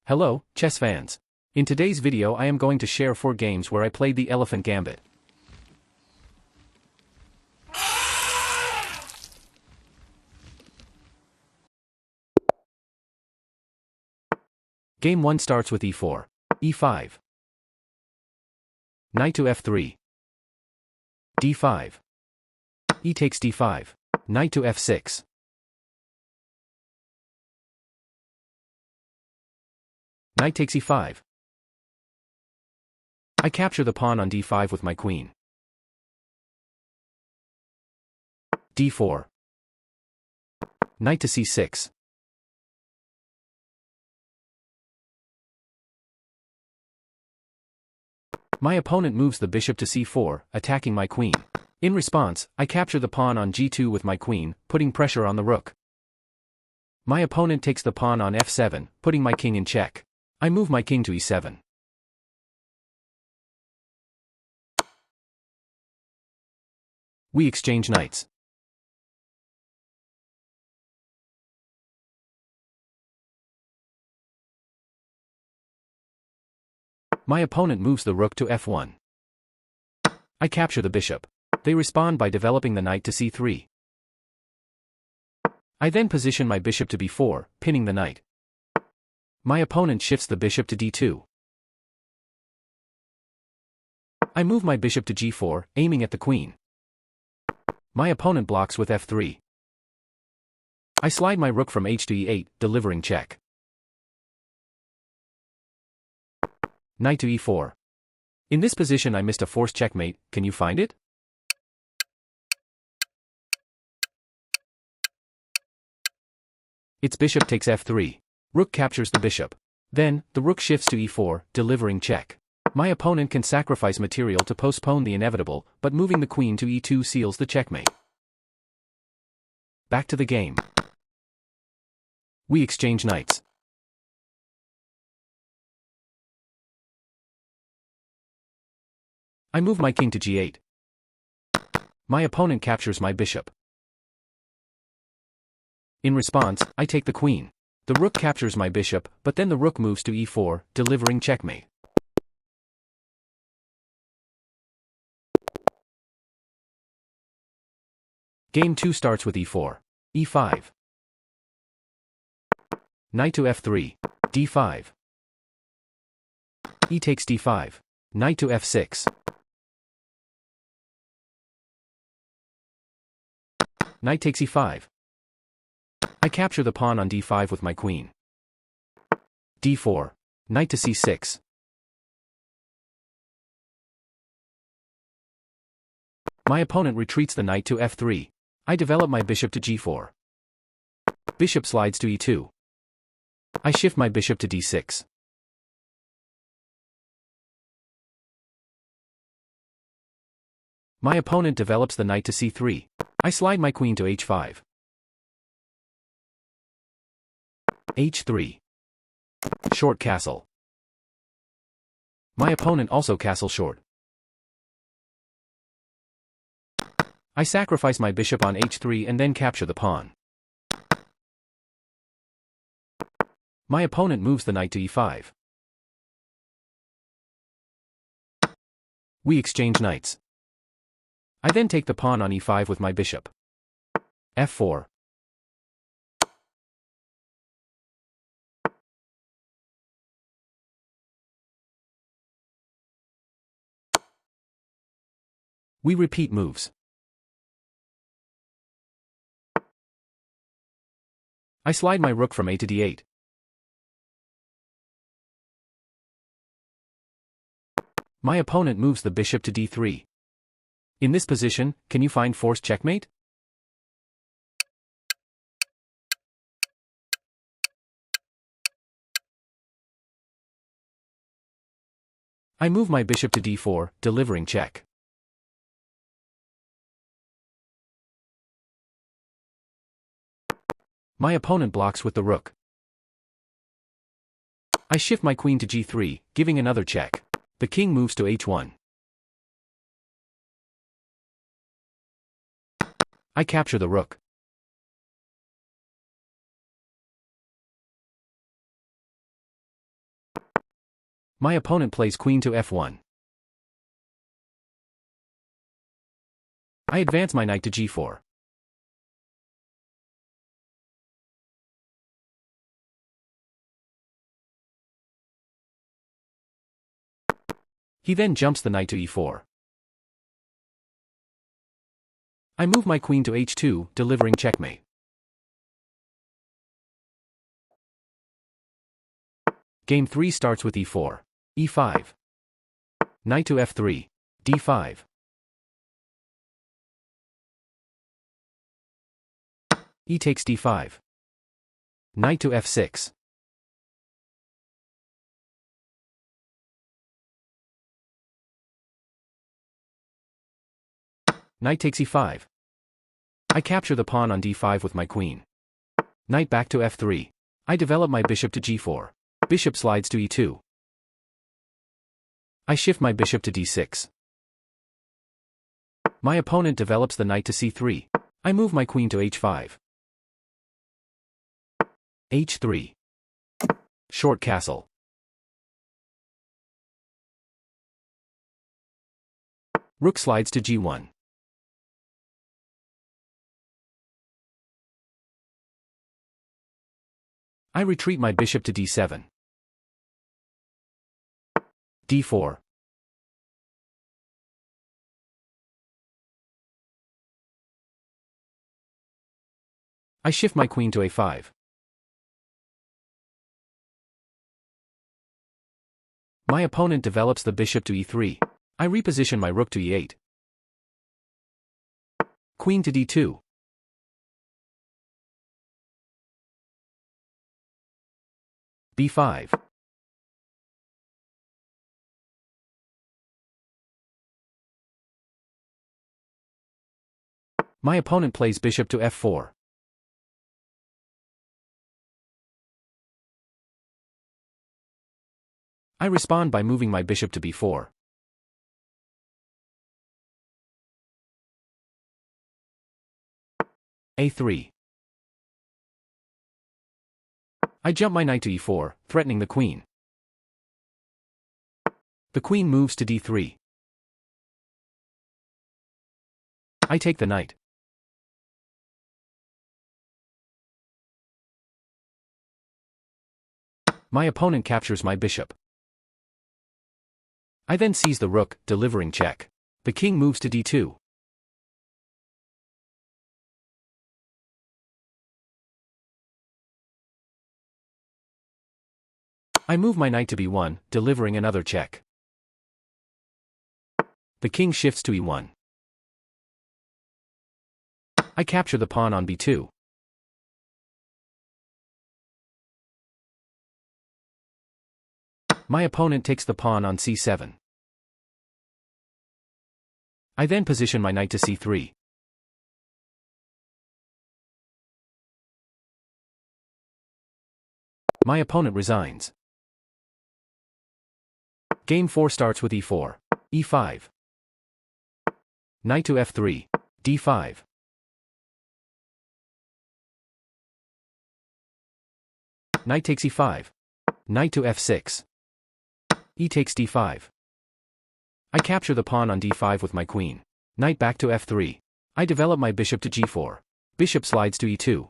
Hello, chess fans. In today's video I am going to share 4 games where I played the Elephant Gambit. Game 1 starts with e4, e5, knight to f3, d5, e takes d5, knight to f6. Knight takes e5. I capture the pawn on d5 with my queen. d4. Knight to c6. My opponent moves the bishop to c4, attacking my queen. In response, I capture the pawn on g2 with my queen, putting pressure on the rook. My opponent takes the pawn on f7, putting my king in check. I move my king to e7. We exchange knights. My opponent moves the rook to f1. I capture the bishop. They respond by developing the knight to c3. I then position my bishop to b4, pinning the knight. My opponent shifts the bishop to d2. I move my bishop to g4, aiming at the queen. My opponent blocks with f3. I slide my rook from h to e8, delivering check. Knight to e4. In this position I missed a forced checkmate. Can you find it? Its bishop takes f3. Rook captures the bishop. Then, the rook shifts to e4, delivering check. My opponent can sacrifice material to postpone the inevitable, but moving the queen to e2 seals the checkmate. Back to the game. We exchange knights. I move my king to g8. My opponent captures my bishop. In response, I take the queen. The rook captures my bishop, but then the rook moves to e4, delivering checkmate. Game 2 starts with e4, e5, knight to f3, d5, e takes d5, knight to f6. Knight takes e5. I capture the pawn on d5 with my queen. d4. Knight to c6. My opponent retreats the knight to f3. I develop my bishop to g4. Bishop slides to e2. I shift my bishop to d6. My opponent develops the knight to c3. I slide my queen to h5. h3. Short castle. My opponent also castle short. I sacrifice my bishop on h3 and then capture the pawn. My opponent moves the knight to e5. We exchange knights. I then take the pawn on e5 with my bishop. f4. We repeat moves. I slide my rook from a to d8. My opponent moves the bishop to d3. In this position, can you find forced checkmate? I move my bishop to d4, delivering check. My opponent blocks with the rook. I shift my queen to g3, giving another check. The king moves to h1. I capture the rook. My opponent plays queen to f1. I advance my knight to g4. He then jumps the knight to e4. I move my queen to h2, delivering checkmate. Game 3 starts with e4. e5. Knight to f3. d5. E takes d5. Knight to f6. Knight takes e5. I capture the pawn on d5 with my queen. Knight back to f3. I develop my bishop to g4. Bishop slides to e2. I shift my bishop to d6. My opponent develops the knight to c3. I move my queen to h5. h3. Short castle. Rook slides to g1. I retreat my bishop to d7. d4. I shift my queen to a5. My opponent develops the bishop to e3. I reposition my rook to e8. Queen to d2. b5. My opponent plays bishop to f4. I respond by moving my bishop to b4. a3. I jump my knight to e4, threatening the queen. The queen moves to d3. I take the knight. My opponent captures my bishop. I then seize the rook, delivering check. The king moves to d2. I move my knight to b1, delivering another check. The king shifts to e1. I capture the pawn on b2. My opponent takes the pawn on c7. I then position my knight to c3. My opponent resigns. Game 4 starts with e4. e5. Knight to f3. d5. Knight takes e5. Knight to f6. E takes d5. I capture the pawn on d5 with my queen. Knight back to f3. I develop my bishop to g4. Bishop slides to e2.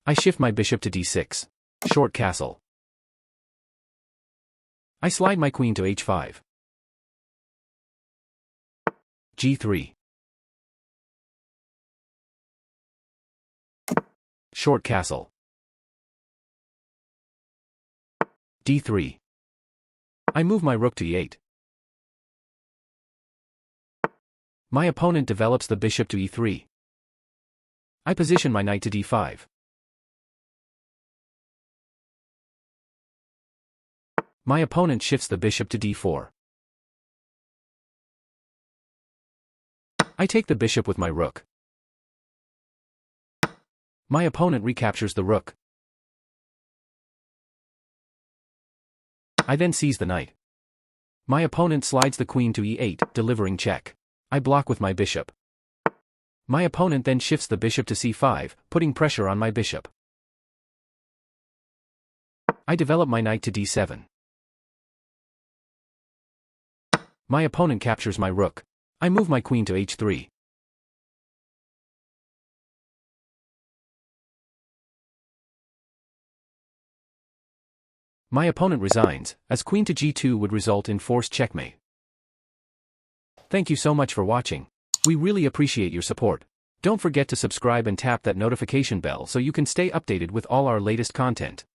I shift my bishop to d6. Short castle. I slide my queen to h5. g3. Short castle. d3. I move my rook to e8. My opponent develops the bishop to e3. I position my knight to d5. My opponent shifts the bishop to d4. I take the bishop with my rook. My opponent recaptures the rook. I then seize the knight. My opponent slides the queen to e8, delivering check. I block with my bishop. My opponent then shifts the bishop to c5, putting pressure on my bishop. I develop my knight to d7. My opponent captures my rook. I move my queen to h3. My opponent resigns, as queen to g2 would result in forced checkmate. Thank you so much for watching. We really appreciate your support. Don't forget to subscribe and tap that notification bell so you can stay updated with all our latest content.